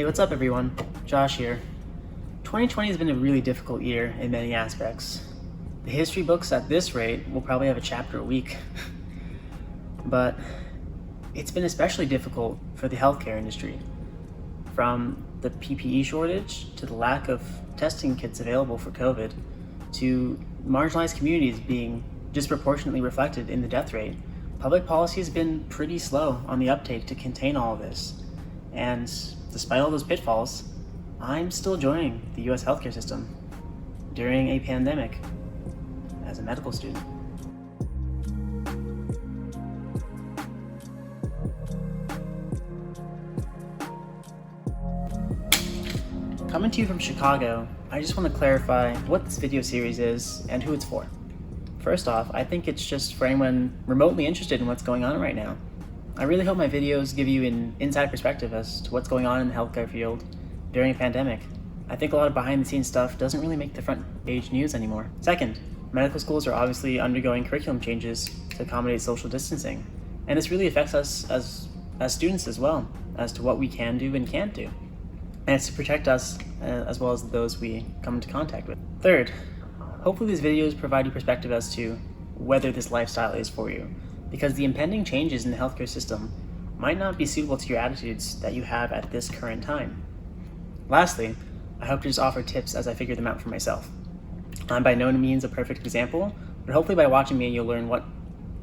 Hey, what's up everyone? Josh here. 2020 has been a really difficult year in many aspects. The history books at this rate will probably have a chapter a week. But it's been especially difficult for the healthcare industry. From the PPE shortage to the lack of testing kits available for COVID to marginalized communities being disproportionately reflected in the death rate, public policy has been pretty slow on the uptake to contain all of this. And despite all those pitfalls, I'm still joining the US healthcare system during a pandemic as a medical student. Coming to you from Chicago, I just want to clarify what this video series is and who it's for. First off, I think it's just for anyone remotely interested in what's going on right now. I really hope my videos give you an inside perspective as to what's going on in the healthcare field during a pandemic. I think a lot of behind the scenes stuff doesn't really make the front page news anymore. Second, medical schools are obviously undergoing curriculum changes to accommodate social distancing, and this really affects us as students as well, as to what we can do and can't do. And it's to protect us as well as those we come into contact with. Third, hopefully these videos provide you perspective as to whether this lifestyle is for you, because the impending changes in the healthcare system might not be suitable to your attitudes that you have at this current time. Lastly, I hope to just offer tips as I figure them out for myself. I'm by no means a perfect example, but hopefully by watching me you'll learn what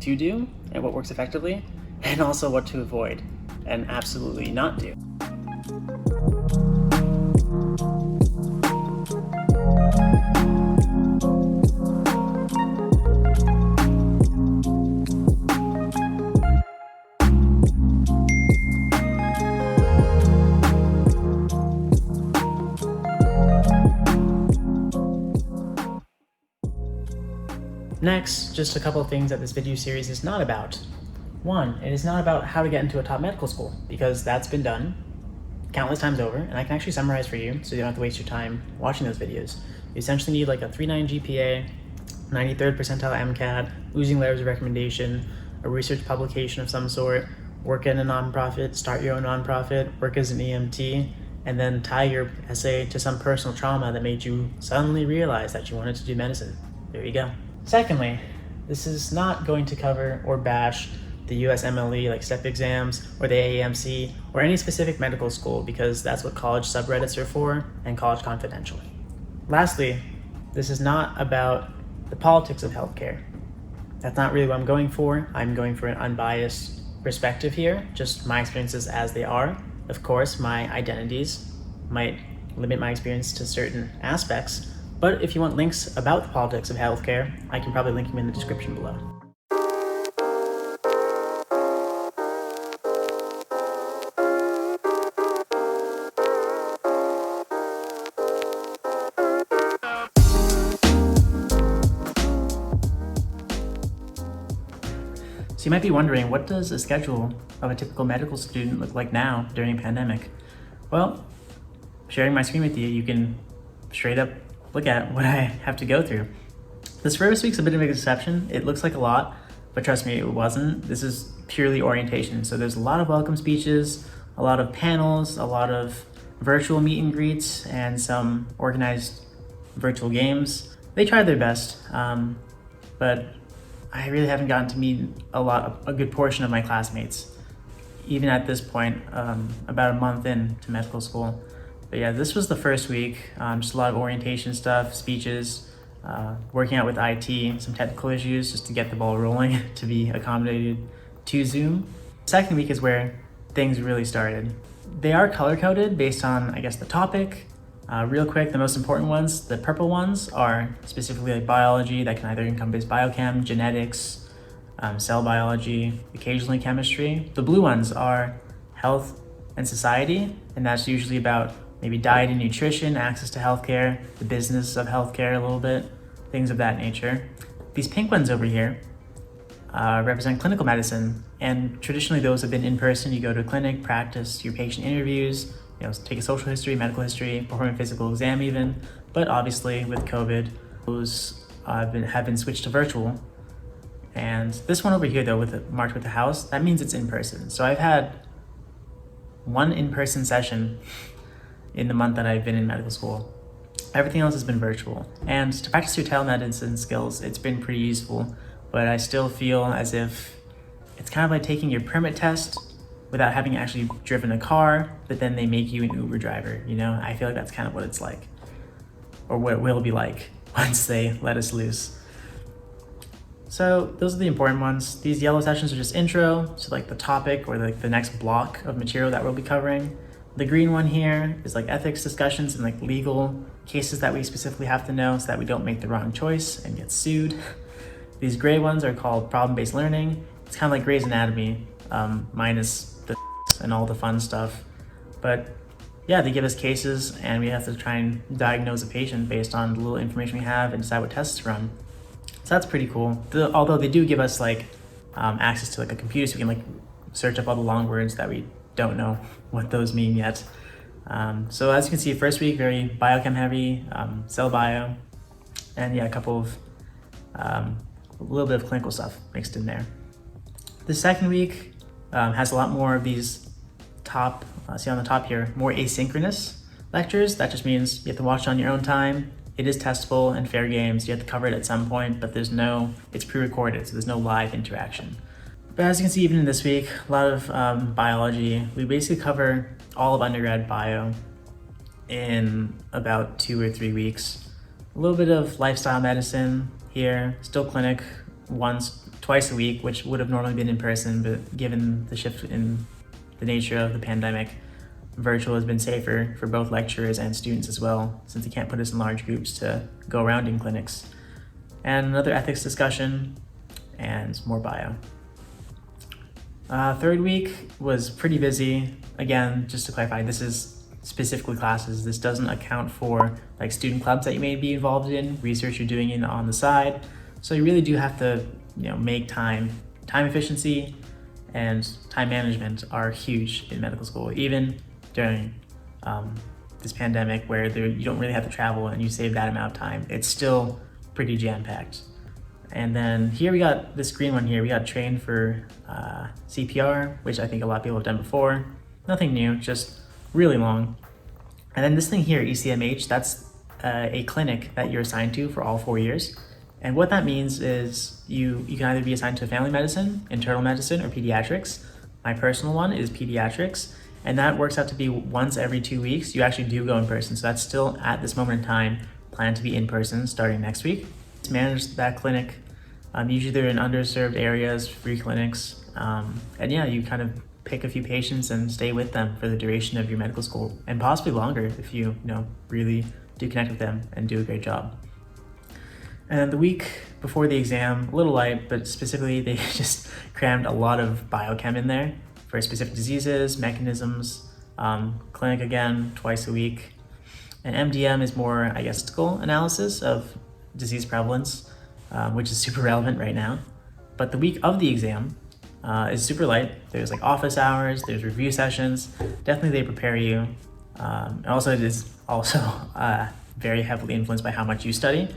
to do and what works effectively, and also what to avoid and absolutely not do. Next, just a couple of things that this video series is not about. One, it is not about how to get into a top medical school, because that's been done countless times over, and I can actually summarize for you so you don't have to waste your time watching those videos. You essentially need like a 3.9 GPA, 93rd percentile MCAT, losing letters of recommendation, a research publication of some sort, work in a nonprofit, start your own nonprofit, work as an EMT, and then tie your essay to some personal trauma that made you suddenly realize that you wanted to do medicine. There you go. Secondly, this is not going to cover or bash the USMLE like STEP exams or the AAMC or any specific medical school, because that's what college subreddits are for and College Confidential. Lastly, this is not about the politics of healthcare. That's not really what I'm going for. I'm going for an unbiased perspective here, just my experiences as they are. Of course, my identities might limit my experience to certain aspects, but if you want links about the politics of healthcare, I can probably link them in the description below. So you might be wondering, what does a schedule of a typical medical student look like now during a pandemic? Well, sharing my screen with you, you can straight up look at what I have to go through. This first week's a bit of an exception. It looks like a lot, but trust me, it wasn't. This is purely orientation. So there's a lot of welcome speeches, a lot of panels, a lot of virtual meet and greets, and some organized virtual games. They tried their best, but I really haven't gotten to meet a good portion of my classmates, even at this point, about a month into medical school. But yeah, this was the first week, just a lot of orientation stuff, speeches, working out with IT, some technical issues just to get the ball rolling to be accommodated to Zoom. The second week is where things really started. They are color-coded based on, I guess, the topic. Real quick, the most important ones, the purple ones are specifically like biology that can either encompass biochem, genetics, cell biology, occasionally chemistry. The blue ones are health and society, and that's usually about maybe diet and nutrition, access to healthcare, the business of healthcare a little bit, things of that nature. These pink ones over here represent clinical medicine, and traditionally those have been in person. You go to a clinic, practice your patient interviews, take a social history, medical history, perform a physical exam even, but obviously with COVID, those have been switched to virtual. And this one over here though, marked with the house, that means it's in person. So I've had one in-person session in the month that I've been in medical school. Everything else has been virtual. And to practice your telemedicine skills, it's been pretty useful, but I still feel as if it's kind of like taking your permit test without having actually driven a car, but then they make you an Uber driver, you know? I feel like that's kind of what it's like, or what it will be like once they let us loose. So those are the important ones. These yellow sessions are just intro to like the topic or like the next block of material that we'll be covering. The green one here is like ethics discussions and like legal cases that we specifically have to know so that we don't make the wrong choice and get sued. These gray ones are called problem-based learning. It's kind of like Grey's Anatomy, minus the and all the fun stuff. But yeah, they give us cases and we have to try and diagnose a patient based on the little information we have and decide what tests to run. So that's pretty cool. Although they do give us like access to like a computer so we can like search up all the long words that we don't know what those mean yet. So as you can see, first week, very biochem heavy, cell bio, and yeah, a little bit of clinical stuff mixed in there. The second week has a lot more of these see on the top here, more asynchronous lectures. That just means you have to watch it on your own time. It is testable and fair games. You have to cover it at some point, but it's pre-recorded, so there's no live interaction. But as you can see, even in this week, a lot of biology. We basically cover all of undergrad bio in about 2 or 3 weeks. A little bit of lifestyle medicine here, still clinic twice a week, which would have normally been in person, but given the shift in the nature of the pandemic, virtual has been safer for both lecturers and students as well, since they can't put us in large groups to go around in clinics. And another ethics discussion and more bio. Third week was pretty busy. Again, just to clarify, this is specifically classes. This doesn't account for like student clubs that you may be involved in, research you're doing on the side. So you really do have to, make time. Time efficiency and time management are huge in medical school, even during this pandemic where you don't really have to travel and you save that amount of time. It's still pretty jam-packed. And then here we got this green one here. We got trained for CPR, which I think a lot of people have done before. Nothing new, just really long. And then this thing here, ECMH, that's a clinic that you're assigned to for all 4 years. And what that means is you can either be assigned to family medicine, internal medicine, or pediatrics. My personal one is pediatrics, and that works out to be once every 2 weeks. You actually do go in person, so that's still at this moment in time planned to be in person starting next week. To manage that clinic, usually they're in underserved areas, free clinics, and yeah, you kind of pick a few patients and stay with them for the duration of your medical school, and possibly longer if you really do connect with them and do a great job. And the week before the exam, a little light, but specifically they just crammed a lot of biochem in there for specific diseases, mechanisms, clinic again, twice a week. And MDM is more, statistical analysis of disease prevalence, which is super relevant right now. But the week of the exam is super light. There's like office hours, there's review sessions. Definitely they prepare you. And also it is also very heavily influenced by how much you study.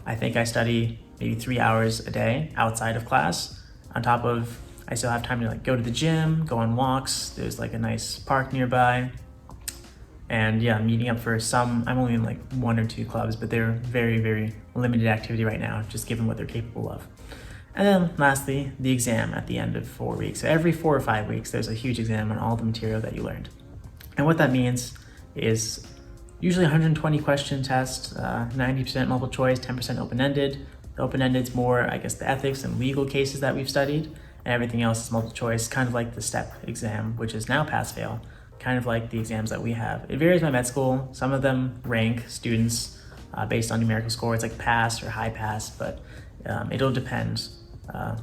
I think I study maybe 3 hours a day outside of class. On top of, I still have time to go to the gym, go on walks. There's like a nice park nearby. And yeah, meeting up for I'm only in 1 or 2 clubs, but they're very, very limited activity right now, just given what they're capable of. And then lastly, the exam at the end of 4 weeks. So every 4 or 5 weeks, there's a huge exam on all the material that you learned. And what that means is usually 120 question test, 90% multiple choice, 10% open-ended. The open-ended is more, the ethics and legal cases that we've studied, and everything else is multiple choice, kind of like the STEP exam, which is now pass-fail, kind of like the exams that we have. It varies by med school. Some of them rank students based on numerical score. It's like pass or high pass, but it'll depend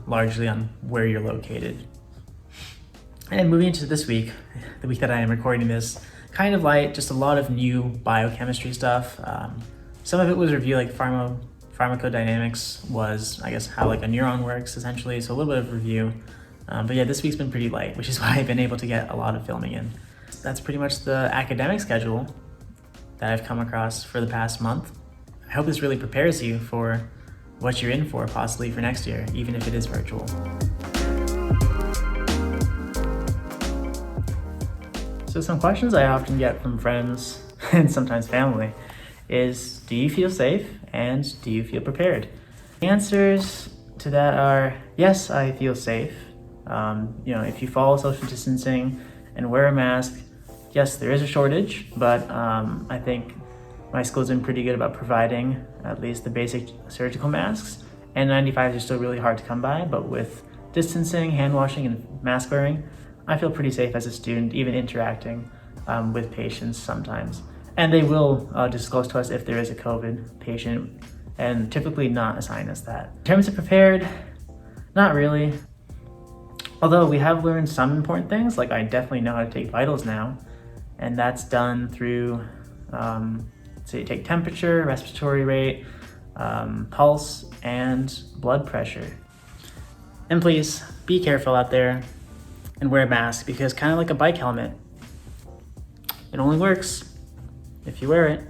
largely on where you're located. And moving into this week, the week that I am recording this, kind of light, just a lot of new biochemistry stuff. Some of it was review, like pharmacodynamics was, how a neuron works essentially. So a little bit of review. But yeah, this week's been pretty light, which is why I've been able to get a lot of filming in. That's pretty much the academic schedule that I've come across for the past month. I hope this really prepares you for what you're in for, possibly for next year, even if it is virtual. So some questions I often get from friends and sometimes family, is do you feel safe and do you feel prepared? The answers to that are yes, I feel safe. If you follow social distancing and wear a mask, yes, there is a shortage, but I think my school's been pretty good about providing at least the basic surgical masks. N95s are still really hard to come by, but with distancing, hand washing, and mask wearing, I feel pretty safe as a student, even interacting with patients sometimes. And they will disclose to us if there is a COVID patient and typically not assign us that. In terms of prepared, not really. Although we have learned some important things, like I definitely know how to take vitals now, and that's done through, so you take temperature, respiratory rate, pulse, and blood pressure. And please be careful out there and wear a mask, because kind of like a bike helmet, it only works if you wear it.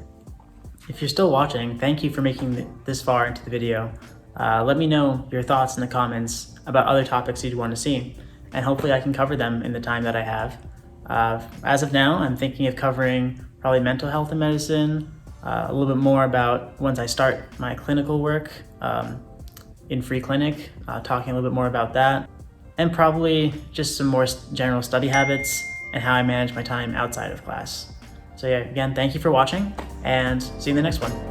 If you're still watching, thank you for making this far into the video. Let me know your thoughts in the comments about other topics you'd want to see, and hopefully I can cover them in the time that I have. As of now, I'm thinking of covering probably mental health and medicine, a little bit more about once I start my clinical work in free clinic, talking a little bit more about that, and probably just some more general study habits and how I manage my time outside of class. So yeah, again, thank you for watching, and see you in the next one.